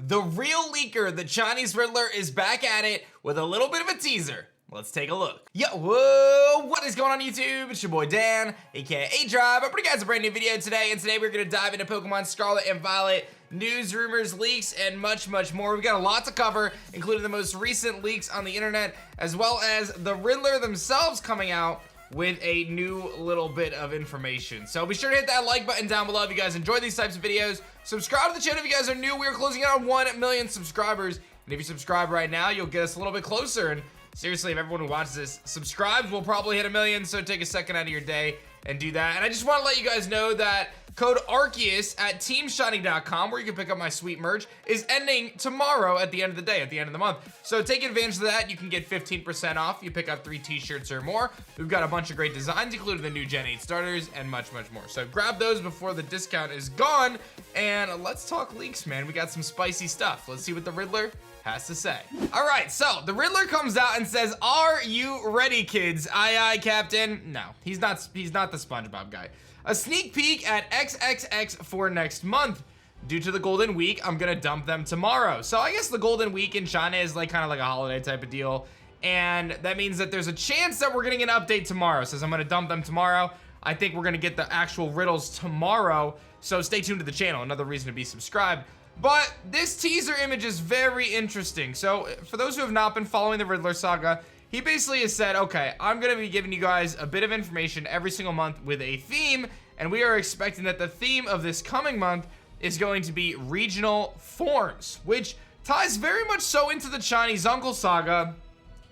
The real leaker, the Chinese Riddler, is back at it with a little bit of a teaser. Let's take a look. Yo, whoa, what is going on YouTube? It's your boy Dan, aka A-Drive. I'm bringing you guys a brand new video today, and today we're gonna dive into Pokemon Scarlet and Violet, news, rumors, leaks, and much, much more. We've got a lot to cover, including the most recent leaks on the internet, as well as the Riddler themselves coming out with a new little bit of information. So be sure to hit that like button down below if you guys enjoy these types of videos. Subscribe to the channel if you guys are new. We are closing in on 1 million subscribers. And if you subscribe right now, you'll get us a little bit closer. And seriously, if everyone who watches this subscribes, we'll probably hit 1 million. So take a second out of your day and do that. And I just want to let you guys know that code Arceus at teamshiny.com, where you can pick up my sweet merch, is ending tomorrow at the end of the day, at the end of the month. So take advantage of that. You can get 15% off. You pick up 3 t-shirts or more. We've got a bunch of great designs, including the new Gen 8 starters and much, much more. So grab those before the discount is gone. And let's talk leaks, man. We got some spicy stuff. Let's see what the Riddler has to say. All right, so the Riddler comes out and says, "Are you ready, kids?" Aye, aye, Captain. No, he's not the SpongeBob guy. A sneak peek at XXX for next month. Due to the Golden Week, I'm gonna dump them tomorrow. So I guess the Golden Week in China is like kind of like a holiday type of deal. And that means that there's a chance that we're getting an update tomorrow. Says I'm gonna dump them tomorrow. I think we're gonna get the actual riddles tomorrow. So stay tuned to the channel. Another reason to be subscribed. But this teaser image is very interesting. So for those who have not been following the Riddler saga, he basically has said, okay, I'm gonna be giving you guys a bit of information every single month with a theme, and we are expecting that the theme of this coming month is going to be regional forms, which ties very much so into the Chinese Uncle saga,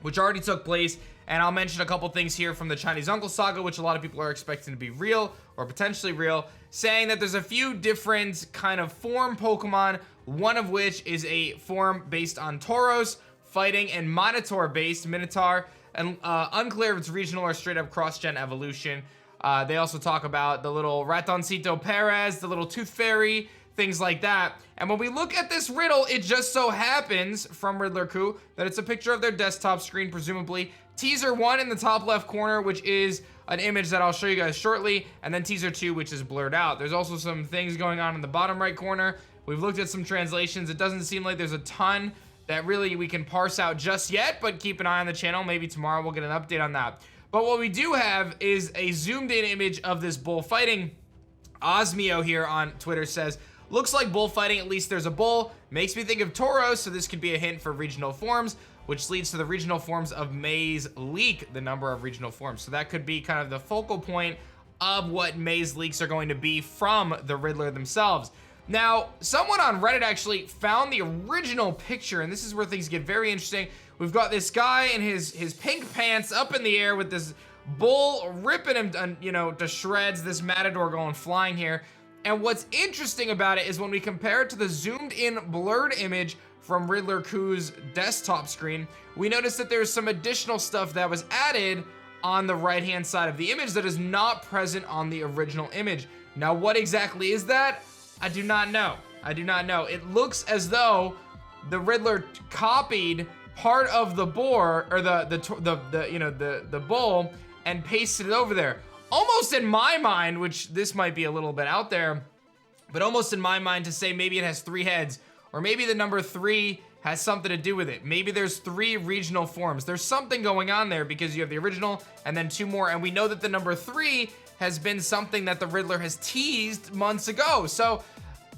which already took place. And I'll mention a couple things here from the Chinese Uncle saga, which a lot of people are expecting to be real or potentially real, saying that there's a few different kind of form Pokemon, one of which is a form based on Tauros, fighting, and Matador based Minotaur, and unclear if it's regional or straight up cross-gen evolution. They also talk about the little Ratoncito Perez, the little Tooth Fairy, things like that. And when we look at this riddle, it just so happens from Riddler Khu that it's a picture of their desktop screen, presumably. Teaser 1 in the top left corner, which is an image that I'll show you guys shortly, and then teaser 2, which is blurred out. There's also some things going on in the bottom right corner. We've looked at some translations. It doesn't seem like there's a ton that really we can parse out just yet, but keep an eye on the channel. Maybe tomorrow we'll get an update on that. But what we do have is a zoomed in image of this bull fighting. Osmio here on Twitter says, "Looks like bullfighting, at least there's a bull. Makes me think of Tauros, so this could be a hint for regional forms, which leads to the regional forms of May's leak, the number of regional forms." So that could be kind of the focal point of what May's leaks are going to be from the Riddler themselves. Now, someone on Reddit actually found the original picture, and this is where things get very interesting. We've got this guy in his pink pants up in the air with this bull ripping him, you know, to shreds, this Matador going flying here. And what's interesting about it is when we compare it to the zoomed in blurred image from Riddler Khu's desktop screen, we notice that there's some additional stuff that was added on the right-hand side of the image that is not present on the original image. Now, what exactly is that? I do not know. I do not know. It looks as though the Riddler copied part of the boar, or the bull, and pasted it over there. Almost in my mind, which this might be a little bit out there, but almost in my mind to say maybe it has 3 heads, or maybe the number 3 has something to do with it. Maybe there's 3 regional forms. There's something going on there because you have the original and then 2 more, and we know that the number 3 has been something that the Riddler has teased months ago. So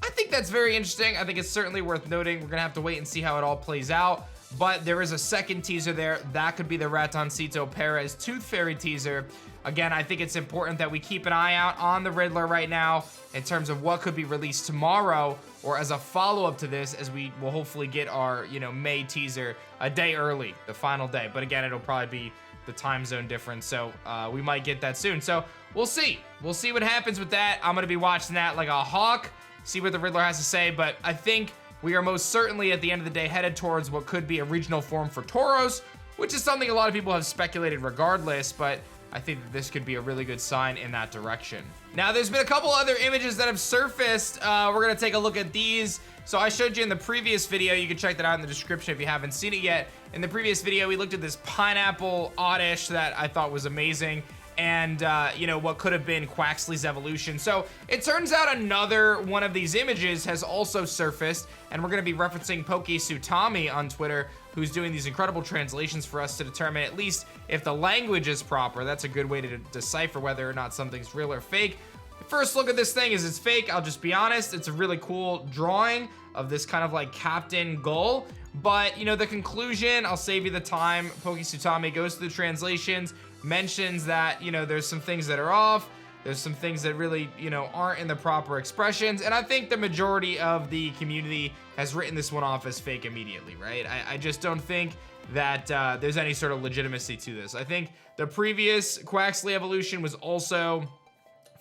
I think that's very interesting. I think it's certainly worth noting. We're gonna have to wait and see how it all plays out. But there is a second teaser there. That could be the Ratoncito Perez Tooth Fairy teaser. Again, I think it's important that we keep an eye out on the Riddler right now in terms of what could be released tomorrow or as a follow-up to this, as we will hopefully get our, you know, May teaser a day early, the final day. But again, it'll probably be the time zone difference, so we might get that soon. So we'll see. We'll see what happens with that. I'm gonna be watching that like a hawk, see what the Riddler has to say, but I think we are most certainly at the end of the day headed towards what could be a regional form for Tauros, which is something a lot of people have speculated regardless, but I think that this could be a really good sign in that direction. Now, there's been a couple other images that have surfaced. We're gonna take a look at these. So I showed you in the previous video, you can check that out in the description if you haven't seen it yet. In the previous video, we looked at this pineapple oddish that I thought was amazing. and you know, what could have been Quaxley's evolution. So it turns out another one of these images has also surfaced, and we're gonna be referencing Pokesutami on Twitter, who's doing these incredible translations for us to determine at least if the language is proper. That's a good way to decipher whether or not something's real or fake. The first look at this thing is it's fake, I'll just be honest. It's a really cool drawing of this kind of like Captain Gull. But, you know, the conclusion, I'll save you the time. Pokesutami goes through the translations, mentions that, you know, there's some things that are off. There's some things that really, you know, aren't in the proper expressions. And I think the majority of the community has written this one off as fake immediately, right? I just don't think that there's any sort of legitimacy to this. I think the previous Quaxley evolution was also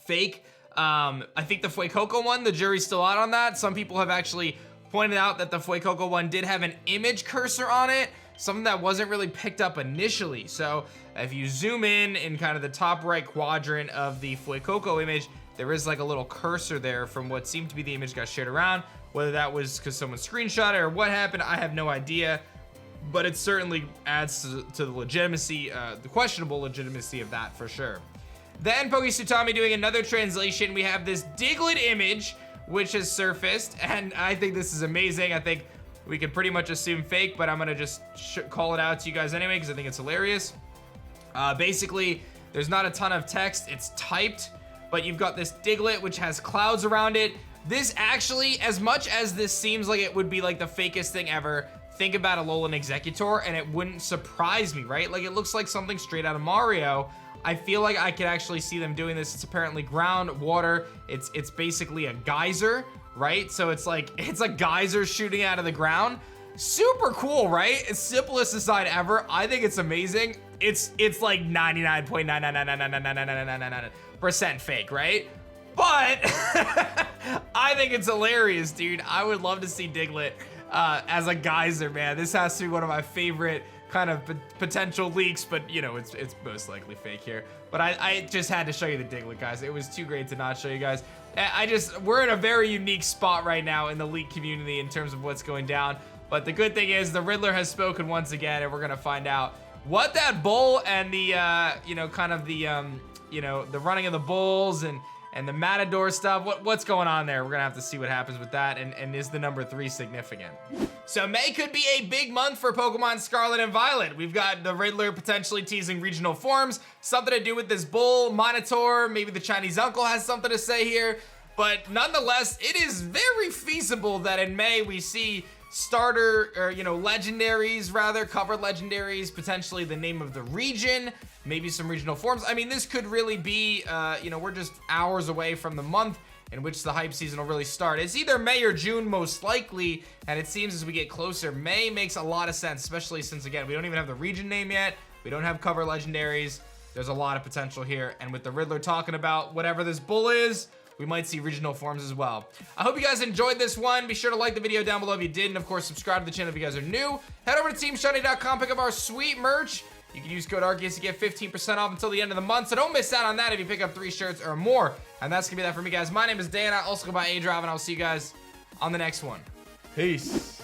fake. I think the Fuecoco one, the jury's still out on that. Some people have actually pointed out that the Fuecoco one did have an image cursor on it, something that wasn't really picked up initially. So if you zoom in kind of the top right quadrant of the Fuecoco image, there is like a little cursor there from what seemed to be the image got shared around. Whether that was because someone screenshot it or what happened, I have no idea. But it certainly adds to the legitimacy, the questionable legitimacy of that for sure. Then Pokesutami doing another translation. We have this Diglett image, which has surfaced, and I think this is amazing. I think we could pretty much assume fake, but I'm gonna just call it out to you guys anyway because I think it's hilarious. Basically, there's not a ton of text. It's typed, but you've got this Diglett, which has clouds around it. This actually, as much as this seems like it would be like the fakest thing ever, think about Alolan Executor, and it wouldn't surprise me, right? Like, it looks like something straight out of Mario. I feel like I could actually see them doing this. It's apparently groundwater. It's basically a geyser, right? So it's like, it's a geyser shooting out of the ground. Super cool, right? It's simplest design ever. I think it's amazing. It's like 99.9999999% fake, right? But I think it's hilarious, dude. I would love to see Diglett as a geyser, man. This has to be one of my favorite kind of potential leaks, but you know, it's most likely fake here. But I just had to show you the Diglett, guys. It was too great to not show you guys. We're in a very unique spot right now in the leak community in terms of what's going down. But the good thing is the Riddler has spoken once again, and we're gonna find out what that bull and the, you know, kind of the, you know, the running of the bulls and the Matador stuff, what's going on there? We're gonna have to see what happens with that, and is the number 3 significant? So May could be a big month for Pokemon Scarlet and Violet. We've got the Riddler potentially teasing regional forms, something to do with this bull, Minotaur, maybe the Chinese uncle has something to say here, but nonetheless, it is very feasible that in May we see starter, or you know, legendaries rather, covered legendaries, potentially the name of the region, maybe some regional forms. I mean, this could really be, you know, we're just hours away from the month in which the hype season will really start. It's either May or June most likely, and it seems as we get closer, May makes a lot of sense, especially since, again, we don't even have the region name yet, we don't have cover legendaries, there's a lot of potential here, and with the Riddler talking about whatever this bull is, we might see regional forms as well. I hope you guys enjoyed this one. Be sure to like the video down below if you did, and of course, subscribe to the channel if you guys are new. Head over to TeamShiny.com, pick up our sweet merch. You can use code ARCEUS to get 15% off until the end of the month, so don't miss out on that if you pick up 3 shirts or more. And that's gonna be that for me, guys. My name is Dan. I also go by A-Drive, and I'll see you guys on the next one. Peace.